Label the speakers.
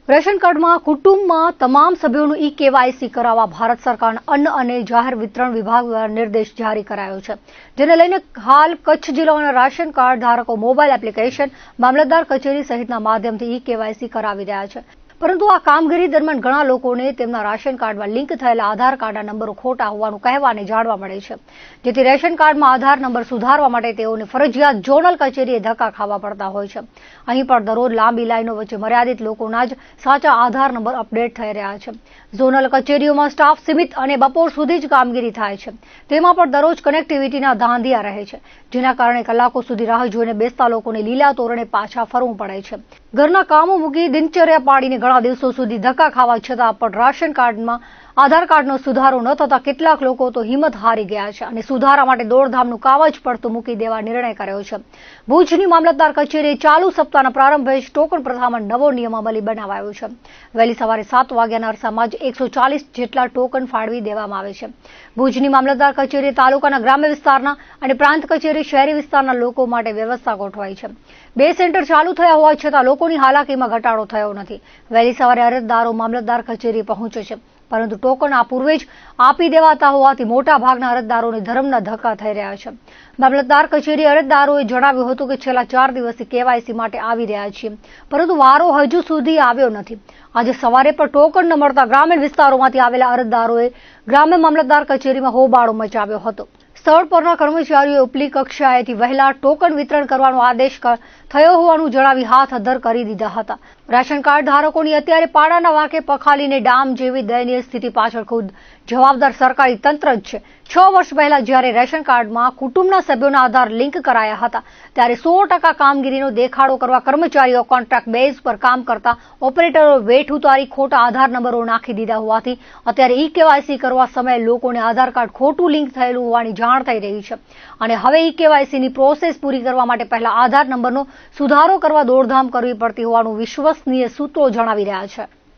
Speaker 1: Ration કાર્ડમાં કુટુંબમાં તમામ સભ્યોનું ઈ-કેવાયસી કરાવવા ભારત સરકારના અન્ન અને જાહેર વિતરણ વિભાગ દ્વારા નિર્દેશ જારી કરાયો છે, જેને લઈને હાલ કચ્છ જિલ્લાના રાશન કાર્ડ ધારકો મોબાઈલ એપ્લિકેશન, મામલતદાર કચેરી સહિતના માધ્યમથી ઈ-કેવાયસી કરાવી રહ્યા છે. પરંતુ આ કામગીરી દરમિયાન ઘણા લોકોને તેમના રાશન કાર્ડમાં લિંક થયેલા આધાર કાર્ડના નંબરો ખોટા હોવાનું કહેવાને જાણવા મળે છે, જેથી રેશન કાર્ડમાં આધાર નંબર સુધારવા માટે તેઓને ફરજિયાત ઝોનલ કચેરીએ ધક્કા ખાવા પડતા હોય છે. અહીં પણ દરરોજ લાંબી લાઈનો વચ્ચે મર્યાદિત લોકોના જ સાચા આધાર નંબર અપડેટ થઈ રહ્યા છે. ઝોનલ કચેરીઓમાં સ્ટાફ સીમિત અને બપોર સુધી જ કામગીરી થાય છે. તેમાં પણ દરરોજ કનેક્ટિવિટીના ધાંધિયા રહે છે, જેના કારણે કલાકો સુધી રાહ જોઈને બેસતા લોકોને લીલા તોરણે પાછા ફરવું પડે છે. ઘરના કામો મૂકી દિનચર્યા પાડીને ઘણા દિવસો સુધી ધક્કા ખાવા છતાં પણ રાશન કાર્ડમાં આધાર કાર્ડનો સુધારો ન થતા કેટલાક લોકો તો હિંમત હારી ગયા છે અને સુધારા માટે દોડધામનું કામ જ પડતું મૂકી દેવા નિર્ણય કર્યો છે. ભુજની મામલતદાર કચેરીએ ચાલુ સપ્તાહના પ્રારંભે જ ટોકન પ્રથામાં નવો નિયમ અમલી બનાવાયો છે. વહેલી સવારે 7 વાગ્યાના અરસામાં જ 140 જેટલા ટોકન ફાળવી દેવામાં આવે છે. ભુજની મામલતદાર કચેરીએ તાલુકાના ગ્રામ્ય વિસ્તારના અને પ્રાંત કચેરી શહેરી વિસ્તારના લોકો માટે વ્યવસ્થા ગોઠવાઈ છે. 2 સેન્ટર ચાલુ થયા હોવા છતાં લોકોની હાલાકીમાં ઘટાડો થયો નથી. વહેલી સવારે અરજદારો મામલતદાર કચેરીએ પહોંચે છે, પરંતુ ટોકન આ પૂર્વે જ આપી દેવાતા હોવાથી મોટા ભાગના અરજદારોને ધર્મના ધક્કા થઈ રહ્યા છે. મામલતદાર કચેરી અરજદારોએ જણાવ્યું હતું કે છેલ્લા 4 દિવસથી કેવાયસી માટે આવી રહ્યા છીએ, પરંતુ વારો હજુ સુધી આવ્યો નથી. આજે સવારે પણ ટોકન ન મળતા ગ્રામીણ વિસ્તારોમાંથી આવેલા અરજદારોએ ગ્રામ્ય મામલતદાર કચેરીમાં હોબાળો મચાવ્યો હતો. સ્થળ પરના કર્મચારીઓએ ઉપલી કક્ષાએથી વહેલા ટોકન વિતરણ કરવાનો આદેશ થયો હોવાનું જણાવી હાથ અદ્ધર કરી દીધા હતા. રાશન કાર્ડ ધારકોની અત્યારે પાડાના વાંકે પખાલીને ડામ જેવી દયનીય સ્થિતિ પાછળ ખુદ જવાબદાર સરકારી તંત્ર જ છે. 6 વર્ષ પહેલા જ્યારે રેશન કાર્ડમાં કુટુંબના સભ્યોના આધાર લિંક કરાયા હતા, ત્યારે 100% કામગીરીનો દેખાડો કરવા કર્મચારીઓ કોન્ટ્રાક્ટ બેઝ પર કામ કરતા ઓપરેટરો વેઠ ઉતારી ખોટા આધાર નંબરો નાખી દીધા હોવાથી અત્યારે ઈ-કેવાયસી કરવા સમયે લોકોને આધાર કાર્ડ ખોટું લિંક થયેલું હોવાની જાણ થઈ રહી છે અને હવે ઈ-કેવાયસીની પ્રોસેસ પૂરી કરવા માટે પહેલા આધાર નંબરનો સુધારો કરવા દોડધામ કરવી પડતી હોવાનું વિશ્વસનીય સૂત્રો જણાવી રહ્યા છે.